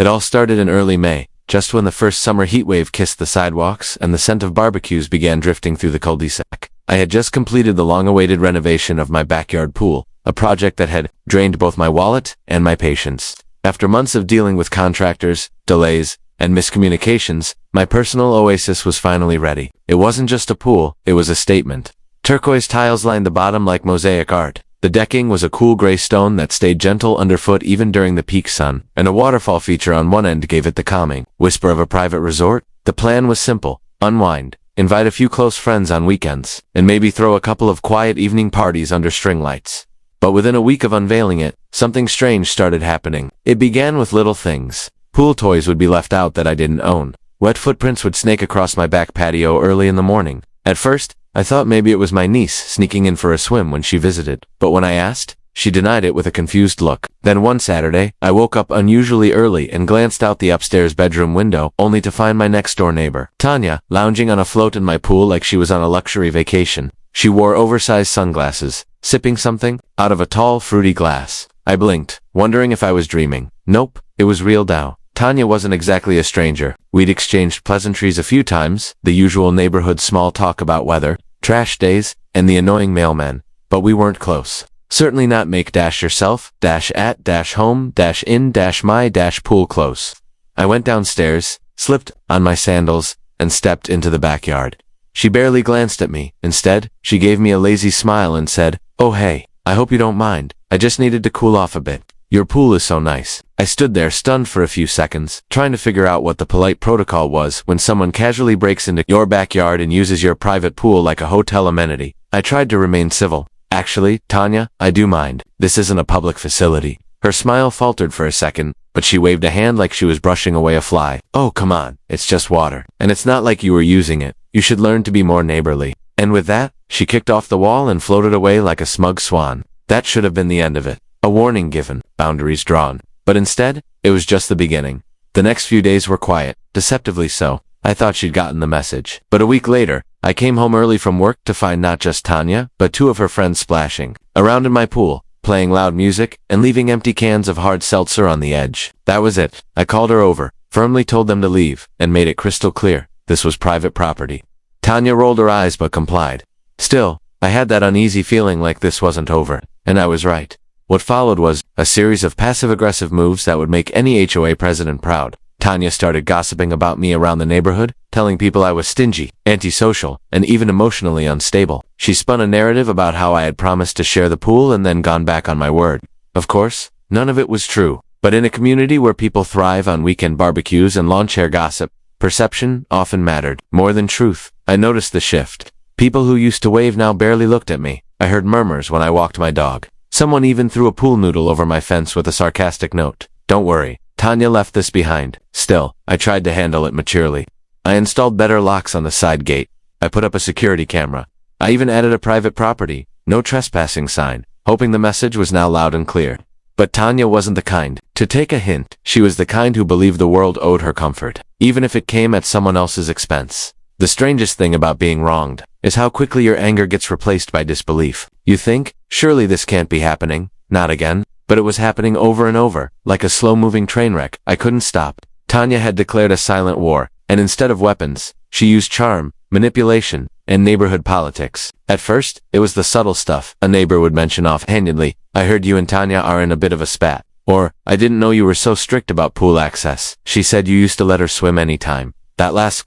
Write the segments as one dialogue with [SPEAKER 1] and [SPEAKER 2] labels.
[SPEAKER 1] It all started in early May, just when the first summer heatwave kissed the sidewalks and the scent of barbecues began drifting through the cul-de-sac. I had just completed the long-awaited renovation of my backyard pool, a project that had drained both my wallet and my patience. After months of dealing with contractors, delays, and miscommunications, my personal oasis was finally ready. It wasn't just a pool, it was a statement. Turquoise tiles lined the bottom like mosaic art. The decking was a cool gray stone that stayed gentle underfoot even during the peak sun, and a waterfall feature on one end gave it the calming whisper of a private resort. The plan was simple: unwind, invite a few close friends on weekends, and maybe throw a couple of quiet evening parties under string lights. But within a week of unveiling it, something strange started happening. It began with little things. Pool toys would be left out that I didn't own. Wet footprints would snake across my back patio early in the morning. At first, I thought maybe it was my niece sneaking in for a swim when she visited, but when I asked, she denied it with a confused look. Then one Saturday, I woke up unusually early and glanced out the upstairs bedroom window, only to find my next-door neighbor, Tanya, lounging on a float in my pool like she was on a luxury vacation. She wore oversized sunglasses, sipping something out of a tall, fruity glass. I blinked, wondering if I was dreaming. Nope, it was real now. Tanya wasn't exactly a stranger. We'd exchanged pleasantries a few times, the usual neighborhood small talk about weather, trash days, and the annoying mailman, but we weren't close. Certainly not make-yourself-at-home-in-my-pool close. I went downstairs, slipped on my sandals, and stepped into the backyard. She barely glanced at me. Instead, she gave me a lazy smile and said, "Oh hey, I hope you don't mind. I just needed to cool off a bit. Your pool is so nice." I stood there stunned for a few seconds, trying to figure out what the polite protocol was when someone casually breaks into your backyard and uses your private pool like a hotel amenity. I tried to remain civil. "Actually, Tanya, I do mind. This isn't a public facility." Her smile faltered for a second, but she waved a hand like she was brushing away a fly. "Oh, come on, it's just water. And it's not like you were using it. You should learn to be more neighborly." And with that, she kicked off the wall and floated away like a smug swan. That should have been the end of it. A warning given, boundaries drawn. But instead, it was just the beginning. The next few days were quiet, deceptively so. I thought she'd gotten the message. But a week later, I came home early from work to find not just Tanya, but two of her friends splashing around in my pool, playing loud music, and leaving empty cans of hard seltzer on the edge. That was it. I called her over, firmly told them to leave, and made it crystal clear this was private property. Tanya rolled her eyes but complied. Still, I had that uneasy feeling like this wasn't over, and I was right. What followed was a series of passive-aggressive moves that would make any HOA president proud. Tanya started gossiping about me around the neighborhood, telling people I was stingy, antisocial, and even emotionally unstable. She spun a narrative about how I had promised to share the pool and then gone back on my word. Of course, none of it was true. But in a community where people thrive on weekend barbecues and lawn chair gossip, perception often mattered more than truth. I noticed the shift. People who used to wave now barely looked at me. I heard murmurs when I walked my dog. Someone even threw a pool noodle over my fence with a sarcastic note. Don't worry, Tanya left this behind. Still, I tried to handle it maturely. I installed better locks on the side gate. I put up a security camera. I even added a private property, no trespassing sign, hoping the message was now loud and clear. But Tanya wasn't the kind to take a hint. She was the kind who believed the world owed her comfort, even if it came at someone else's expense. The strangest thing about being wronged is how quickly your anger gets replaced by disbelief. You think, surely this can't be happening, not again. But it was happening over and over, like a slow-moving train wreck. I couldn't stop. Tanya had declared a silent war, and instead of weapons, she used charm, manipulation, and neighborhood politics. At first, it was the subtle stuff. A neighbor would mention offhandedly, "I heard you and Tanya are in a bit of a spat." Or, "I didn't know you were so strict about pool access. She said you used to let her swim anytime." That last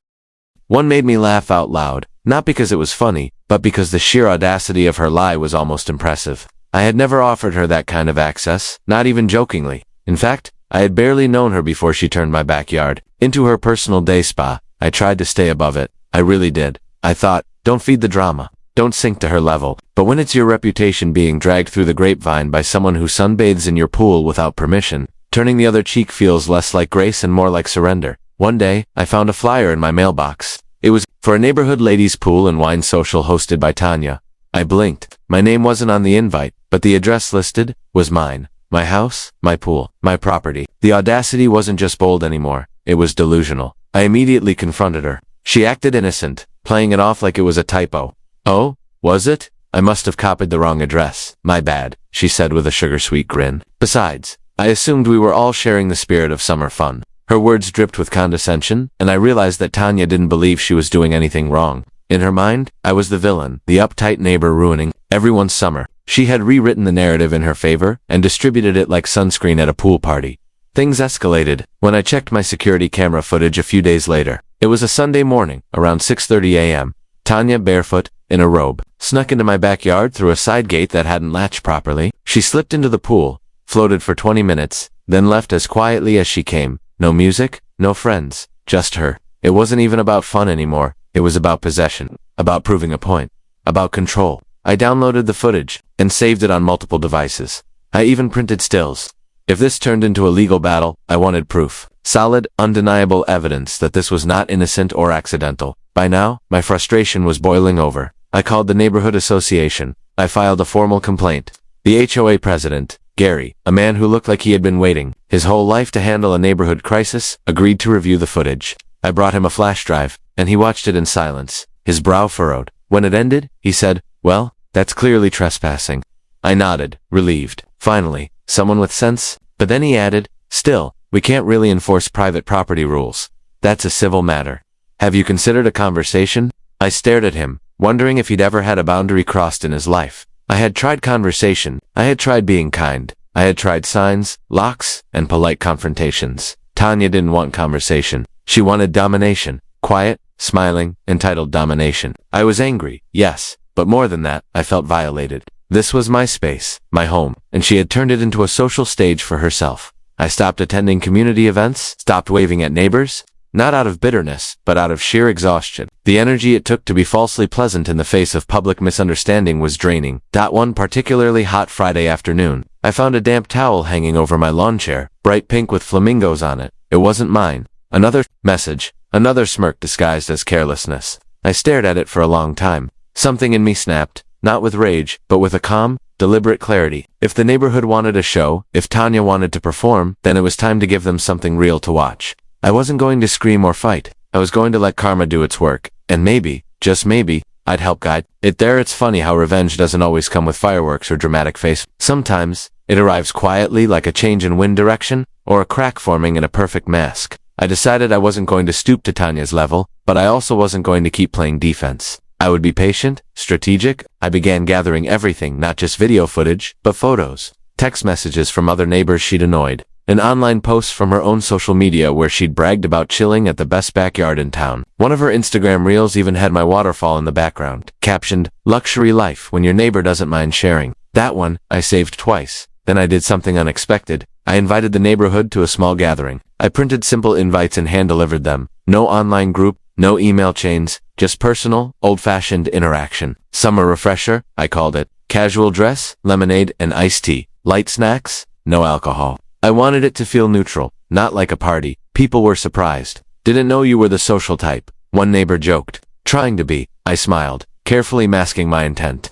[SPEAKER 1] one made me laugh out loud, not because it was funny, but because the sheer audacity of her lie was almost impressive. I had never offered her that kind of access, not even jokingly. In fact, I had barely known her before she turned my backyard into her personal day spa. I tried to stay above it. I really did. I thought, don't feed the drama. Don't sink to her level. But when it's your reputation being dragged through the grapevine by someone who sunbathes in your pool without permission, turning the other cheek feels less like grace and more like surrender. One day, I found a flyer in my mailbox. It was for a neighborhood ladies' pool and wine social hosted by Tanya. I blinked. My name wasn't on the invite, but the address listed was mine. My house, my pool, my property. The audacity wasn't just bold anymore. It was delusional. I immediately confronted her. She acted innocent, playing it off like it was a typo. "Oh, was it? I must have copied the wrong address. My bad," she said with a sugar-sweet grin. "Besides, I assumed we were all sharing the spirit of summer fun. Her words dripped with condescension, and I realized that Tanya didn't believe she was doing anything wrong. In her mind, I was the villain, the uptight neighbor ruining everyone's summer. She had rewritten the narrative in her favor and distributed it like sunscreen at a pool party. Things escalated when I checked my security camera footage a few days later. It was a Sunday morning, around 6:30 a.m. Tanya, barefoot, in a robe, snuck into my backyard through a side gate that hadn't latched properly. She slipped into the pool, floated for 20 minutes, then left as quietly as she came. No music, no friends, just her. It wasn't even about fun anymore. It was about possession, about proving a point, about control. I downloaded the footage and saved it on multiple devices. I even printed stills. If this turned into a legal battle, I wanted proof. Solid, undeniable evidence that this was not innocent or accidental. By now, my frustration was boiling over. I called the neighborhood association. I filed a formal complaint. The HOA president, Gary, a man who looked like he had been waiting his whole life to handle a neighborhood crisis, agreed to review the footage. I brought him a flash drive, and he watched it in silence, his brow furrowed. When it ended, he said, "Well, that's clearly trespassing." I nodded, relieved. Finally, someone with sense. But then he added, "Still, we can't really enforce private property rules. That's a civil matter. Have you considered a conversation?" I stared at him, wondering if he'd ever had a boundary crossed in his life. I had tried conversation. I had tried being kind. I had tried signs, locks, and polite confrontations. Tanya didn't want conversation. She wanted domination. Quiet, smiling, entitled domination. I was angry, yes, but more than that, I felt violated. This was my space, my home, and she had turned it into a social stage for herself. I stopped attending community events, stopped waving at neighbors, not out of bitterness, but out of sheer exhaustion. The energy it took to be falsely pleasant in the face of public misunderstanding was draining. One particularly hot Friday afternoon, I found a damp towel hanging over my lawn chair, bright pink with flamingos on it. It wasn't mine. Another message, another smirk disguised as carelessness. I stared at it for a long time. Something in me snapped, not with rage, but with a calm, deliberate clarity. If the neighborhood wanted a show, if Tanya wanted to perform, then it was time to give them something real to watch. I wasn't going to scream or fight. I was going to let karma do its work, and maybe, just maybe, I'd help guide it there. It's funny how revenge doesn't always come with fireworks or dramatic face. Sometimes, it arrives quietly like a change in wind direction, or a crack forming in a perfect mask. I decided I wasn't going to stoop to Tanya's level, but I also wasn't going to keep playing defense. I would be patient, strategic. I began gathering everything, not just video footage, but photos, text messages from other neighbors she'd annoyed, and online posts from her own social media where she'd bragged about chilling at the best backyard in town. One of her Instagram reels even had my waterfall in the background, captioned, "Luxury life when your neighbor doesn't mind sharing." That one, I saved twice. Then I did something unexpected. I invited the neighborhood to a small gathering. I printed simple invites and hand-delivered them. No online group, no email chains, just personal, old-fashioned interaction. Summer refresher, I called it. Casual dress, lemonade, and iced tea. Light snacks, no alcohol. I wanted it to feel neutral, not like a party. People were surprised. "Didn't know you were the social type," one neighbor joked. "Trying to be," I smiled, carefully masking my intent.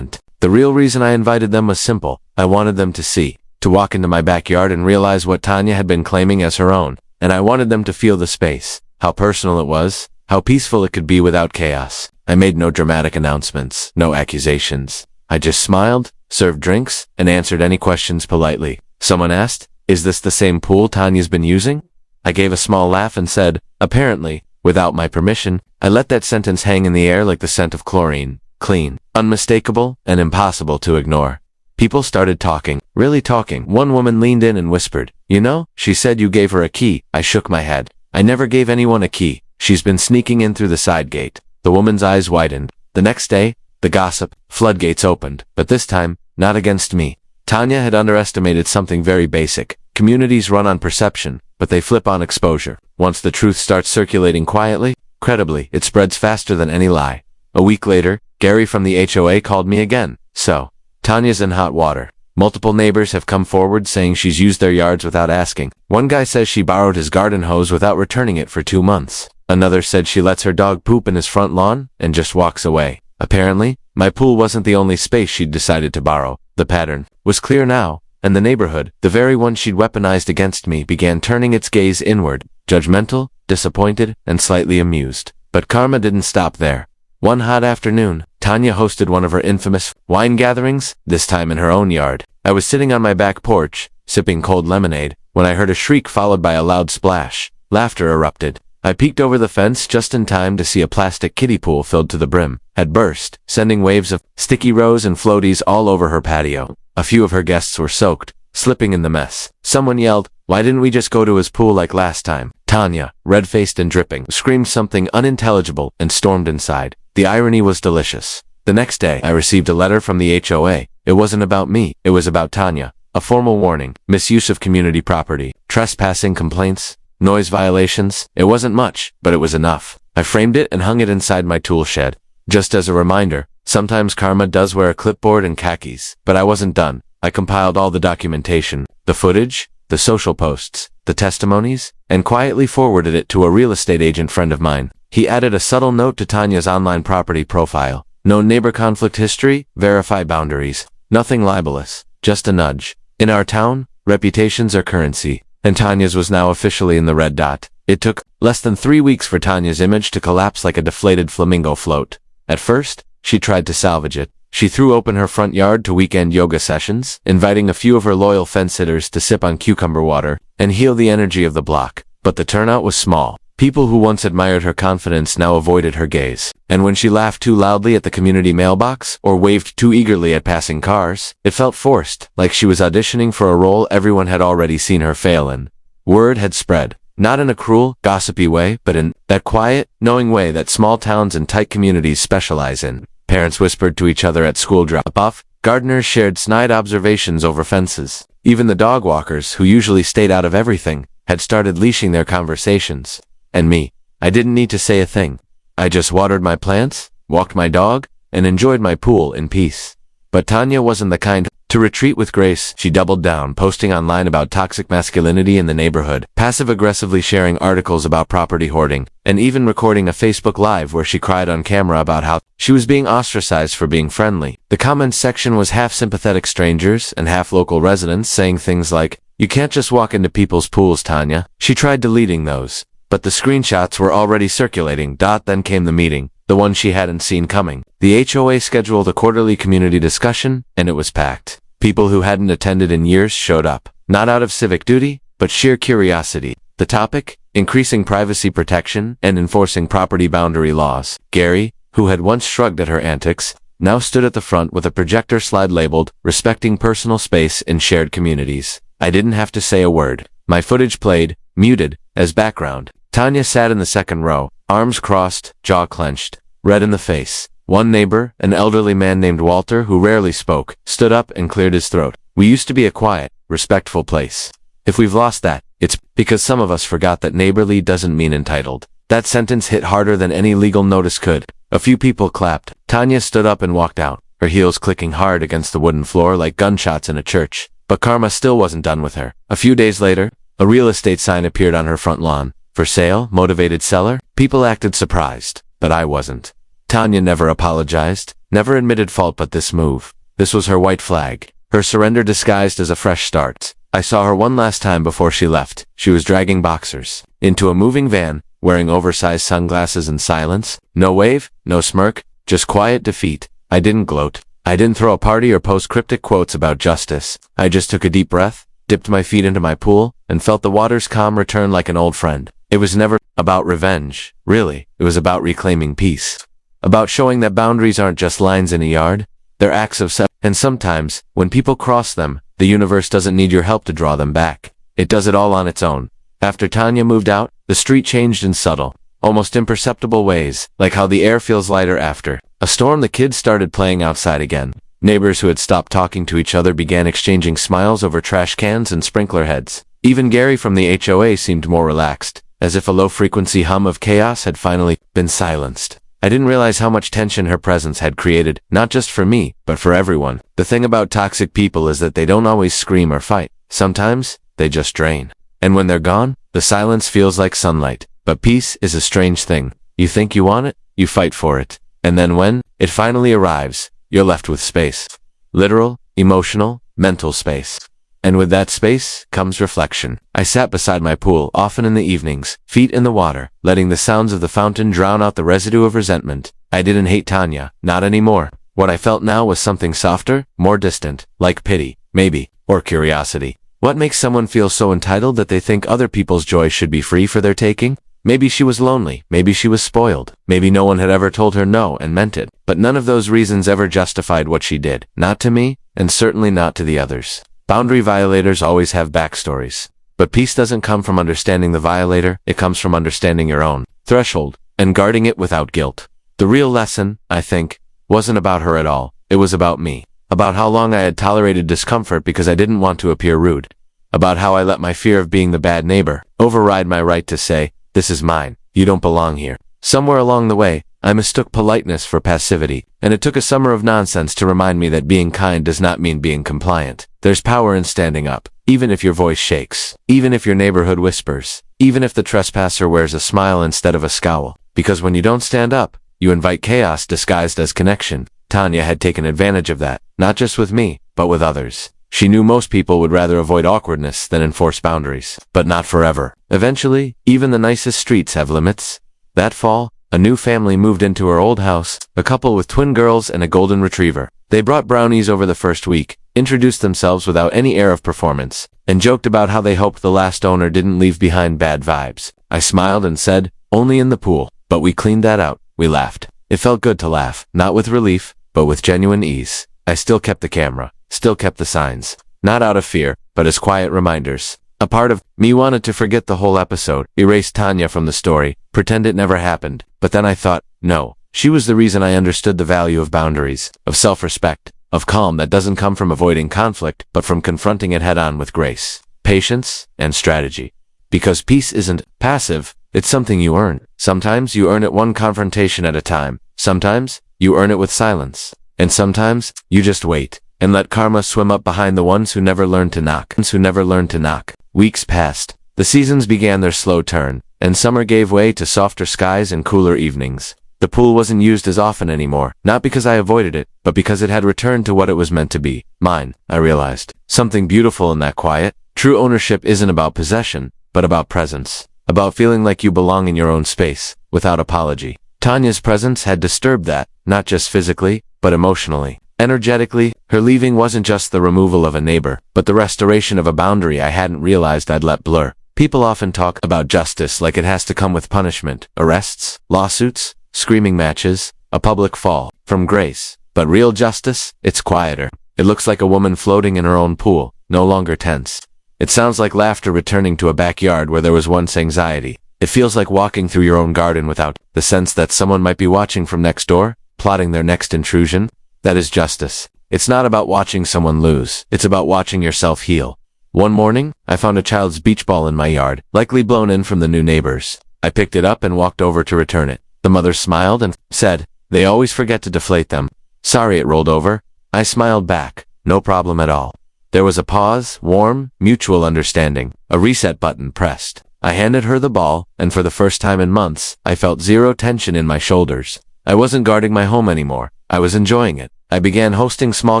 [SPEAKER 1] The real reason I invited them was simple. I wanted them to see, to walk into my backyard and realize what Tanya had been claiming as her own. And I wanted them to feel the space, how personal it was, how peaceful it could be without chaos. I made no dramatic announcements, no accusations. I just smiled, served drinks, and answered any questions politely. Someone asked, "Is this the same pool Tanya's been using?" I gave a small laugh and said, "Apparently," without my permission. I let that sentence hang in the air like the scent of chlorine. Clean, unmistakable, and impossible to ignore. People started talking, really talking. One woman leaned in and whispered, "You know, she said you gave her a key." I shook my head. "I never gave anyone a key. She's been sneaking in through the side gate." The woman's eyes widened. The next day, the gossip floodgates opened, but this time, not against me. Tanya had underestimated something very basic. Communities run on perception, but they flip on exposure. Once the truth starts circulating quietly, credibly, it spreads faster than any lie. A week later, Gary from the HOA called me again. "So, Tanya's in hot water. Multiple neighbors have come forward saying she's used their yards without asking. One guy says she borrowed his garden hose without returning it for 2 months. Another said she lets her dog poop in his front lawn and just walks away." Apparently, my pool wasn't the only space she'd decided to borrow. The pattern was clear now, and the neighborhood, the very one she'd weaponized against me, began turning its gaze inward, judgmental, disappointed, and slightly amused. But karma didn't stop there. One hot afternoon, Tanya hosted one of her infamous wine gatherings, this time in her own yard. I was sitting on my back porch, sipping cold lemonade, when I heard a shriek followed by a loud splash. Laughter erupted. I peeked over the fence just in time to see a plastic kiddie pool filled to the brim had burst, sending waves of sticky rows and floaties all over her patio. A few of her guests were soaked, slipping in the mess. Someone yelled, "Why didn't we just go to his pool like last time?" Tanya, red-faced and dripping, screamed something unintelligible and stormed inside. The irony was delicious. The next day, I received a letter from the HOA. It wasn't about me, it was about Tanya. A formal warning, misuse of community property, trespassing complaints, noise violations. It wasn't much, but it was enough. I framed it and hung it inside my tool shed. Just as a reminder, sometimes karma does wear a clipboard and khakis. But I wasn't done. I compiled all the documentation, the footage, the social posts, the testimonies, and quietly forwarded it to a real estate agent friend of mine. He added a subtle note to Tanya's online property profile. No neighbor conflict history, verify boundaries. Nothing libelous, just a nudge. In our town, reputations are currency, and Tanya's was now officially in the red dot. It took less than 3 weeks for Tanya's image to collapse like a deflated flamingo float. At first, she tried to salvage it. She threw open her front yard to weekend yoga sessions, inviting a few of her loyal fence-sitters to sip on cucumber water and heal the energy of the block. But the turnout was small. People who once admired her confidence now avoided her gaze. And when she laughed too loudly at the community mailbox or waved too eagerly at passing cars, it felt forced, like she was auditioning for a role everyone had already seen her fail in. Word had spread, not in a cruel, gossipy way, but in that quiet, knowing way that small towns and tight communities specialize in. Parents whispered to each other at school drop-off. Gardeners shared snide observations over fences. Even the dog walkers, who usually stayed out of everything, had started leashing their conversations. And me, I didn't need to say a thing. I just watered my plants, walked my dog, and enjoyed my pool in peace. But Tanya wasn't the kind to retreat with grace. She doubled down, posting online about toxic masculinity in the neighborhood, passive-aggressively sharing articles about property hoarding, and even recording a Facebook Live where she cried on camera about how she was being ostracized for being friendly. The comments section was half sympathetic strangers and half local residents saying things like, "You can't just walk into people's pools, Tanya." She tried deleting those, but the screenshots were already circulating. Then came the meeting, the one she hadn't seen coming. The HOA scheduled a quarterly community discussion, and it was packed. People who hadn't attended in years showed up, not out of civic duty, but sheer curiosity. The topic? Increasing privacy protection and enforcing property boundary laws. Gary, who had once shrugged at her antics, now stood at the front with a projector slide labeled, "Respecting Personal Space in Shared Communities." I didn't have to say a word. My footage played, muted, as background. Tanya sat in the second row, arms crossed, jaw clenched, red in the face. One neighbor, an elderly man named Walter who rarely spoke, stood up and cleared his throat. "We used to be a quiet, respectful place. If we've lost that, it's because some of us forgot that neighborly doesn't mean entitled." That sentence hit harder than any legal notice could. A few people clapped. Tanya stood up and walked out, her heels clicking hard against the wooden floor like gunshots in a church. But karma still wasn't done with her. A few days later, a real estate sign appeared on her front lawn. "For sale, motivated seller." People acted surprised, but I wasn't. Tanya never apologized, never admitted fault, but this move. This was her white flag, her surrender disguised as a fresh start. I saw her one last time before she left. She was dragging boxers into a moving van, wearing oversized sunglasses in silence. No wave, no smirk, just quiet defeat. I didn't gloat. I didn't throw a party or post cryptic quotes about justice. I just took a deep breath, dipped my feet into my pool, and felt the water's calm return like an old friend. It was never about revenge, really. It was about reclaiming peace. About showing that boundaries aren't just lines in a yard, they're acts of self. And sometimes, when people cross them, the universe doesn't need your help to draw them back. It does it all on its own. After Tanya moved out, the street changed in subtle, almost imperceptible ways, like how the air feels lighter after a storm. The kids started playing outside again. Neighbors who had stopped talking to each other began exchanging smiles over trash cans and sprinkler heads. Even Gary from the HOA seemed more relaxed, as if a low-frequency hum of chaos had finally been silenced. I didn't realize how much tension her presence had created, not just for me, but for everyone. The thing about toxic people is that they don't always scream or fight. Sometimes, they just drain. And when they're gone, the silence feels like sunlight. But peace is a strange thing. You think you want it, you fight for it. And then when it finally arrives, you're left with space. Literal, emotional, mental space. And with that space comes reflection. I sat beside my pool, often in the evenings, feet in the water, letting the sounds of the fountain drown out the residue of resentment. I didn't hate Tanya, not anymore. What I felt now was something softer, more distant, like pity, maybe, or curiosity. What makes someone feel so entitled that they think other people's joy should be free for their taking? Maybe she was lonely, maybe she was spoiled, maybe no one had ever told her no and meant it, but none of those reasons ever justified what she did. Not to me, and certainly not to the others. Boundary violators always have backstories. But peace doesn't come from understanding the violator, it comes from understanding your own threshold, and guarding it without guilt. The real lesson, I think, wasn't about her at all, it was about me. About how long I had tolerated discomfort because I didn't want to appear rude. About how I let my fear of being the bad neighbor override my right to say, "This is mine, you don't belong here." Somewhere along the way, I mistook politeness for passivity, and it took a summer of nonsense to remind me that being kind does not mean being compliant. There's power in standing up, even if your voice shakes, even if your neighborhood whispers, even if the trespasser wears a smile instead of a scowl. Because when you don't stand up, you invite chaos disguised as connection. Tanya had taken advantage of that, not just with me, but with others. She knew most people would rather avoid awkwardness than enforce boundaries, but not forever. Eventually, even the nicest streets have limits. That fall, a new family moved into her old house, a couple with twin girls and a golden retriever. They brought brownies over the first week, introduced themselves without any air of performance, and joked about how they hoped the last owner didn't leave behind bad vibes. I smiled and said, "Only in the pool." But we cleaned that out. We laughed. It felt good to laugh, not with relief, but with genuine ease. I still kept the camera, still kept the signs. Not out of fear, but as quiet reminders. A part of me wanted to forget the whole episode, erase Tanya from the story, pretend it never happened. But then I thought, no, she was the reason I understood the value of boundaries, of self-respect, of calm that doesn't come from avoiding conflict, but from confronting it head-on with grace, patience, and strategy. Because peace isn't passive, it's something you earn. Sometimes you earn it one confrontation at a time. Sometimes you earn it with silence. And sometimes you just wait and let karma swim up behind the ones who never learned to knock. Weeks passed. The seasons began their slow turn, and summer gave way to softer skies and cooler evenings. The pool wasn't used as often anymore, not because I avoided it, but because it had returned to what it was meant to be. Mine, I realized. Something beautiful in that quiet. True ownership isn't about possession, but about presence. About feeling like you belong in your own space, without apology. Tanya's presence had disturbed that, not just physically, but emotionally. Energetically, her leaving wasn't just the removal of a neighbor, but the restoration of a boundary I hadn't realized I'd let blur. People often talk about justice like it has to come with punishment, arrests, lawsuits, screaming matches, a public fall from grace. But real justice, it's quieter. It looks like a woman floating in her own pool, no longer tense. It sounds like laughter returning to a backyard where there was once anxiety. It feels like walking through your own garden without the sense that someone might be watching from next door, plotting their next intrusion. That is justice. It's not about watching someone lose. It's about watching yourself heal. One morning, I found a child's beach ball in my yard, likely blown in from the new neighbors. I picked it up and walked over to return it. The mother smiled and said, "They always forget to deflate them." "Sorry it rolled over." I smiled back. "No problem at all." There was a pause, warm, mutual understanding, a reset button pressed. I handed her the ball, and for the first time in months, I felt zero tension in my shoulders. I wasn't guarding my home anymore. I was enjoying it. I began hosting small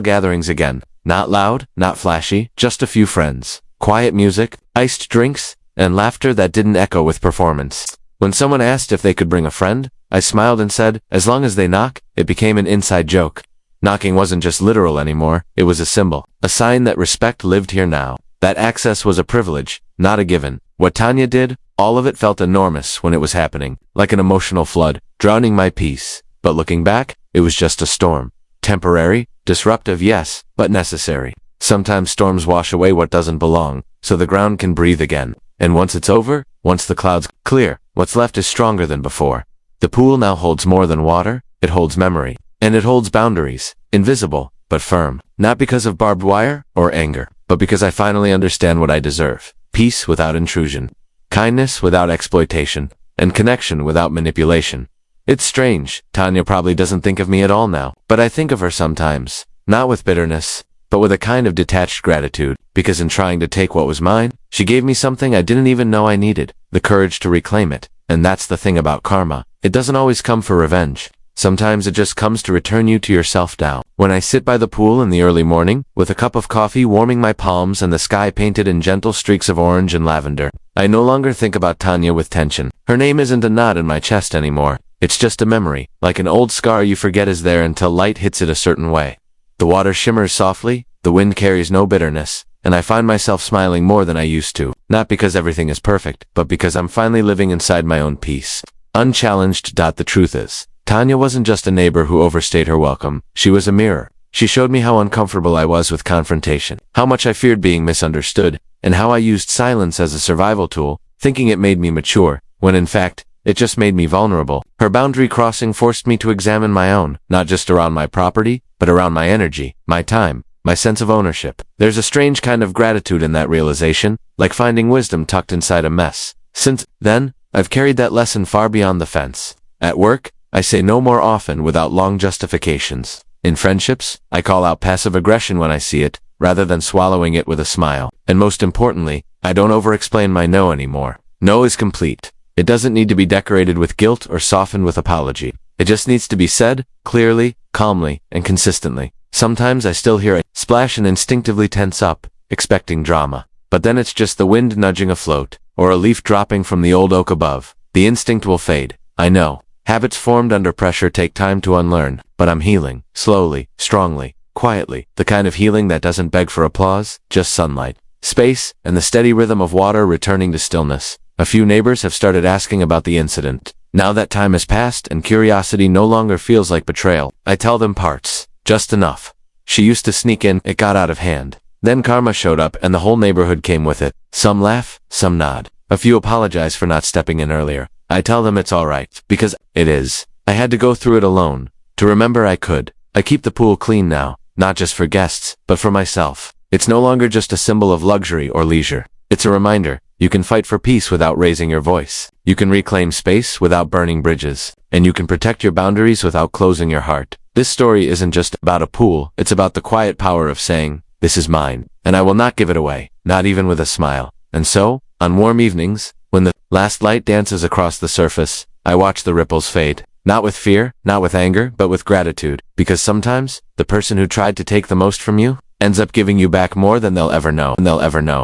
[SPEAKER 1] gatherings again. Not loud, not flashy, just a few friends. Quiet music, iced drinks, and laughter that didn't echo with performance. When someone asked if they could bring a friend, I smiled and said, as long as they knock. It became an inside joke. Knocking wasn't just literal anymore, it was a symbol, a sign that respect lived here now. That access was a privilege, not a given. What Tanya did, all of it felt enormous when it was happening, like an emotional flood, drowning my peace. But looking back, it was just a storm. Temporary, disruptive, yes, but necessary. Sometimes storms wash away what doesn't belong, so the ground can breathe again. And once it's over, once the clouds clear, what's left is stronger than before. The pool now holds more than water, it holds memory. And it holds boundaries, invisible, but firm. Not because of barbed wire or anger, but because I finally understand what I deserve. Peace without intrusion. Kindness without exploitation. And connection without manipulation. It's strange, Tanya probably doesn't think of me at all now, but I think of her sometimes. Not with bitterness, but with a kind of detached gratitude, because in trying to take what was mine, she gave me something I didn't even know I needed, the courage to reclaim it. And that's the thing about karma. It doesn't always come for revenge. Sometimes it just comes to return you to yourself now. When I sit by the pool in the early morning, with a cup of coffee warming my palms and the sky painted in gentle streaks of orange and lavender, I no longer think about Tanya with tension. Her name isn't a knot in my chest anymore. It's just a memory, like an old scar you forget is there until light hits it a certain way. The water shimmers softly, the wind carries no bitterness, and I find myself smiling more than I used to. Not because everything is perfect, but because I'm finally living inside my own peace. Unchallenged. The truth is, Tanya wasn't just a neighbor who overstayed her welcome. She was a mirror. She showed me how uncomfortable I was with confrontation, how much I feared being misunderstood, and how I used silence as a survival tool, thinking it made me mature, when in fact, it just made me vulnerable. Her boundary crossing forced me to examine my own, not just around my property, but around my energy, my time, my sense of ownership. There's a strange kind of gratitude in that realization, like finding wisdom tucked inside a mess. Since then, I've carried that lesson far beyond the fence. At work, I say no more often without long justifications. In friendships, I call out passive aggression when I see it, rather than swallowing it with a smile. And most importantly, I don't over-explain my no anymore. No is complete. It doesn't need to be decorated with guilt or softened with apology. It just needs to be said, clearly, calmly, and consistently. Sometimes I still hear a splash and instinctively tense up, expecting drama. But then it's just the wind nudging a float, or a leaf dropping from the old oak above. The instinct will fade. I know. Habits formed under pressure take time to unlearn, but I'm healing, slowly, strongly, quietly, the kind of healing that doesn't beg for applause, just sunlight, space, and the steady rhythm of water returning to stillness. A few neighbors have started asking about the incident. Now that time has passed and curiosity no longer feels like betrayal, I tell them parts, just enough. She used to sneak in, it got out of hand. Then karma showed up and the whole neighborhood came with it. Some laugh, some nod. A few apologize for not stepping in earlier. I tell them it's alright, because it is. I had to go through it alone. To remember I could. I keep the pool clean now, not just for guests, but for myself. It's no longer just a symbol of luxury or leisure. It's a reminder, you can fight for peace without raising your voice. You can reclaim space without burning bridges. And you can protect your boundaries without closing your heart. This story isn't just about a pool, it's about the quiet power of saying, this is mine, and I will not give it away, not even with a smile. And so, on warm evenings, when the last light dances across the surface, I watch the ripples fade. Not with fear, not with anger, but with gratitude. Because sometimes, the person who tried to take the most from you ends up giving you back more than they'll ever know.